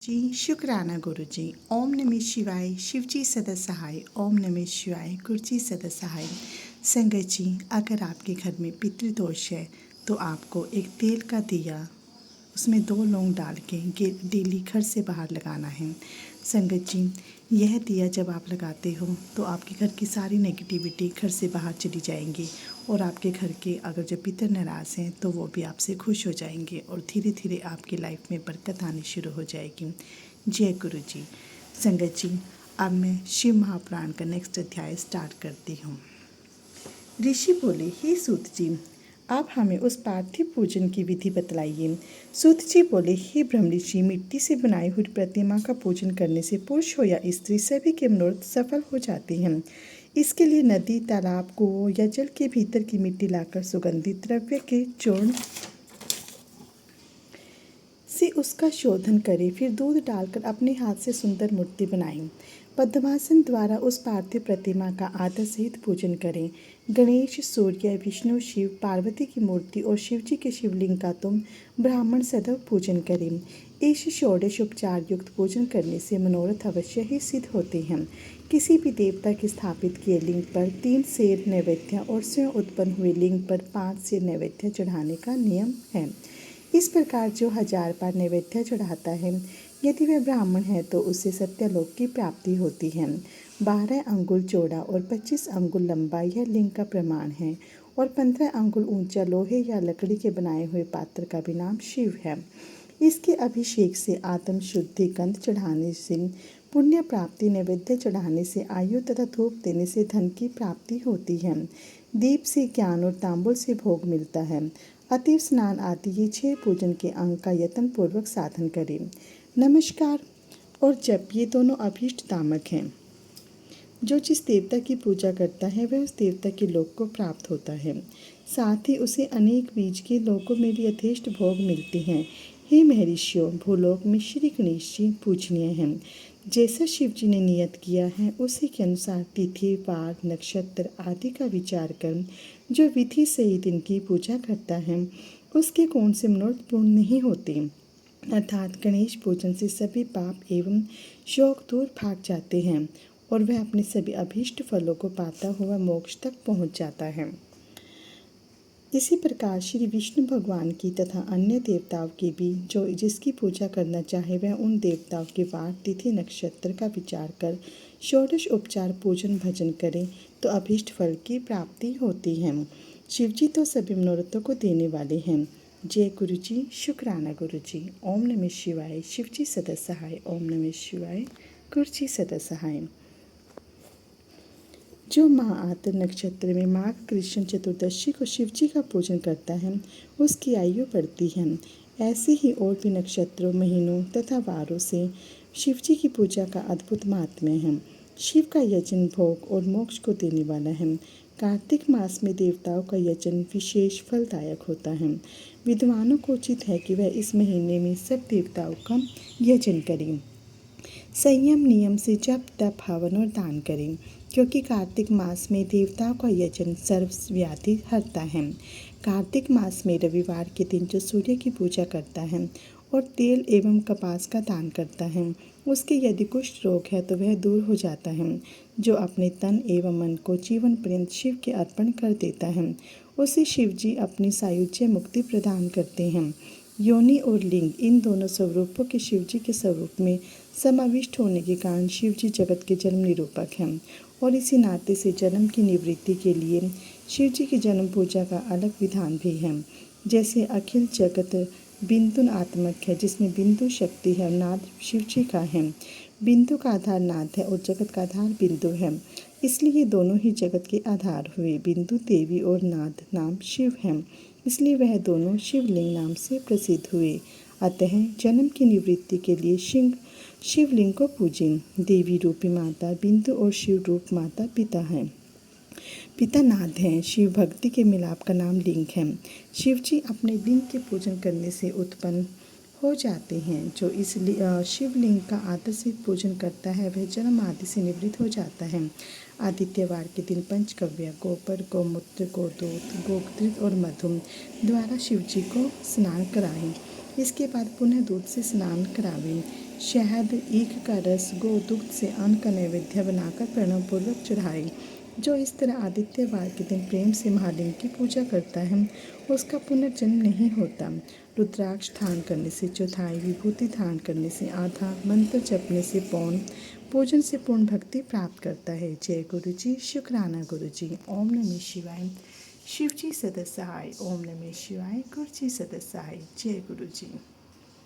जी, शुक्राना गुरु जी। ओम नमः शिवाय, शिव जी सदा सहाय। ओम नमः शिवाय, गुरु जी सदा सहाय। संगत जी, अगर आपके घर में पितृदोष है तो आपको एक तेल का दिया, उसमें 2 लौंग डाल के डेली घर से बाहर लगाना है। संगत जी, यह दिया जब आप लगाते हो तो आपके घर की सारी नेगेटिविटी घर से बाहर चली जाएंगी और आपके घर के अगर जो पितर नाराज़ हैं तो वो भी आपसे खुश हो जाएंगे और धीरे धीरे आपकी लाइफ में बरकत आनी शुरू हो जाएगी। जय गुरु जी। संगत जी, अब मैं शिव महापुराण का नेक्स्ट अध्याय स्टार्ट करती हूँ। ऋषि बोले, हे सूत जी, आप हमें उस पार्थिव पूजन की विधि बतलाइए। सूत जी बोले, हे ब्रह्म ऋषि, मिट्टी से बनाई हुई प्रतिमा का पूजन करने से पुरुष हो या स्त्री सभी के मनोरथ सफल हो जाते हैं। इसके लिए नदी, तालाब, कुओं या जल के भीतर की मिट्टी लाकर सुगंधित द्रव्य के चूर्ण से उसका शोधन करें, फिर दूध डालकर अपने हाथ से सुंदर मूर्ति बनाएं। पद्मासन द्वारा उस पार्थिव प्रतिमा का आदर सहित पूजन करें। गणेश, सूर्य, विष्णु, शिव, पार्वती की मूर्ति और शिव जी के शिवलिंग का तुम ब्राह्मण सदैव पूजन करें। इस षोडश उपचार युक्त पूजन करने से मनोरथ अवश्य ही सिद्ध होते हैं। किसी भी देवता के स्थापित किए लिंग पर 3 सेर नैवेद्य और स्वयं उत्पन्न हुए लिंग पर 5 सेर नैवेद्य चढ़ाने का नियम है। इस प्रकार जो 1000 बार नैवेद्य चढ़ाता है, यदि वह ब्राह्मण है तो उसे सत्यलोक की प्राप्ति होती है। 12 अंगुल चौड़ा और 25 अंगुल लंबा यह लिंग का प्रमाण है और 15 अंगुल ऊंचा लोहे या लकड़ी के बनाए हुए पात्र का भी नाम शिव है। इसके अभिषेक से आत्म शुद्धि, गंध चढ़ाने से पुण्य प्राप्ति, नैवेद्य चढ़ाने से आयु तथा धूप देने से धन की प्राप्ति होती है। दीप से ज्ञान और तांबुल से भोग मिलता है। अतीव स्नान आदि ये 6 पूजन के अंग का यत्न पूर्वक साधन करें। नमस्कार और जप ये दोनों अभीष्ट दामक हैं। जो जिस देवता की पूजा करता है वह उस देवता के लोक को प्राप्त होता है, साथ ही उसे अनेक बीज के लोकों में भी यथेष्ट भोग मिलते हैं। हे महर्षियों, भूलोक में श्री गणेश जी पूजनीय हैं। जैसा शिव जी ने नियत किया है उसी के अनुसार तिथि, वार, नक्षत्र आदि का विचार कर जो विधि सहित इनकी पूजा करता है उसके कौन से मनोरथ पूर्ण नहीं होते। अर्थात गणेश पूजन से सभी पाप एवं शोक दूर भाग जाते हैं और वह अपने सभी अभीष्ट फलों को पाता हुआ मोक्ष तक पहुंच जाता है। इसी प्रकार श्री विष्णु भगवान की तथा अन्य देवताओं की भी जो जिसकी पूजा करना चाहे वह उन देवताओं के वार, तिथि, नक्षत्र का विचार कर षोडश उपचार पूजन भजन करे तो अभीष्ट फल की प्राप्ति होती है। शिव जी तो सभी मनोरथों को देने वाले हैं। जय गुरु जी, शुक्राना गुरु जी। ओम नमः शिवाय, शिव जी सदा सहाय। ओम नमः शिवाय, गुरु जी सदा सहाय। जो माह आतर नक्षत्र में माघ कृष्ण चतुर्दशी को शिव जी का पूजन करता है उसकी आयु बढ़ती है। ऐसे ही और भी नक्षत्रों, महीनों तथा वारों से शिव जी की पूजा का अद्भुत महात्म्य है। शिव का यजन भोग और मोक्ष को देने वाला है। कार्तिक मास में देवताओं का यजन विशेष फलदायक होता है। विद्वानों को उचित है कि वह इस महीने में सब देवताओं का यजन करें। संयम नियम से जप, तप, हवन और दान करें, क्योंकि कार्तिक मास में देवताओं का यजन सर्व व्याधि हरता है। कार्तिक मास में रविवार के दिन जो सूर्य की पूजा करता है और तेल एवं कपास का दान करता है उसके यदि कुष्ठ रोग है तो वह दूर हो जाता है। जो अपने तन एवं मन को जीवन पर्यंत शिव के अर्पण कर देता है उसे शिव जी अपनी सायुज्य मुक्ति प्रदान करते हैं। योनि और लिंग इन दोनों स्वरूपों के शिव जी के स्वरूप में समाविष्ट होने के कारण शिव जी जगत के जन्म निरूपक हैं और इसी नाते से जन्म की निवृत्ति के लिए शिव जी की जन्म पूजा का अलग विधान भी है। जैसे अखिल जगत बिंदुनात्मक है जिसमें बिंदु शक्ति है, नाद शिव जी का है। बिंदु का आधार नाद है और जगत का आधार बिंदु है, इसलिए दोनों ही जगत के आधार हुए। बिंदु देवी और नाद नाम शिव हैं, इसलिए वह दोनों शिवलिंग नाम से प्रसिद्ध हुए। अतः जन्म की निवृत्ति के लिए शिवलिंग को पूजें। देवी रूपी माता बिंदु और शिव रूप माता पिता है। पिता नाद हैं। शिव भक्ति के मिलाप का नाम लिंग है। शिव जी अपने लिंग के पूजन करने से उत्पन्न हो जाते हैं। जो इस शिवलिंग का आदर से पूजन करता है वह जन्म आदि से निवृत्त हो जाता है। आदित्यवार के दिन पंचगव्य, गोबर, गौमूत्र, गोदूत, गोघृत और मधु द्वारा शिव जी को स्नान कराएं। इसके बाद पुनः दूध से स्नान करावें। शहद, ईख का रस, गो दुग्ध से अन्न का नैवेद्य बनाकर प्रणव पूर्वक चढ़ाए। जो इस तरह आदित्यवार के दिन प्रेम से महालिंग की पूजा करता है उसका पुनर्जन्म नहीं होता। रुद्राक्ष धारण करने से चौथाई, विभूति धारण करने से आधा, मंत्र जपने से पौन, पूजन से पूर्ण भक्ति प्राप्त करता है। जय गुरु जी, शुक्राना गुरु जी। ओम नमः शिवाय। शिव जी सदा सहाय। ओम नमः शिवाय। गुरु जी सदा सहाय। जय गुरु जी।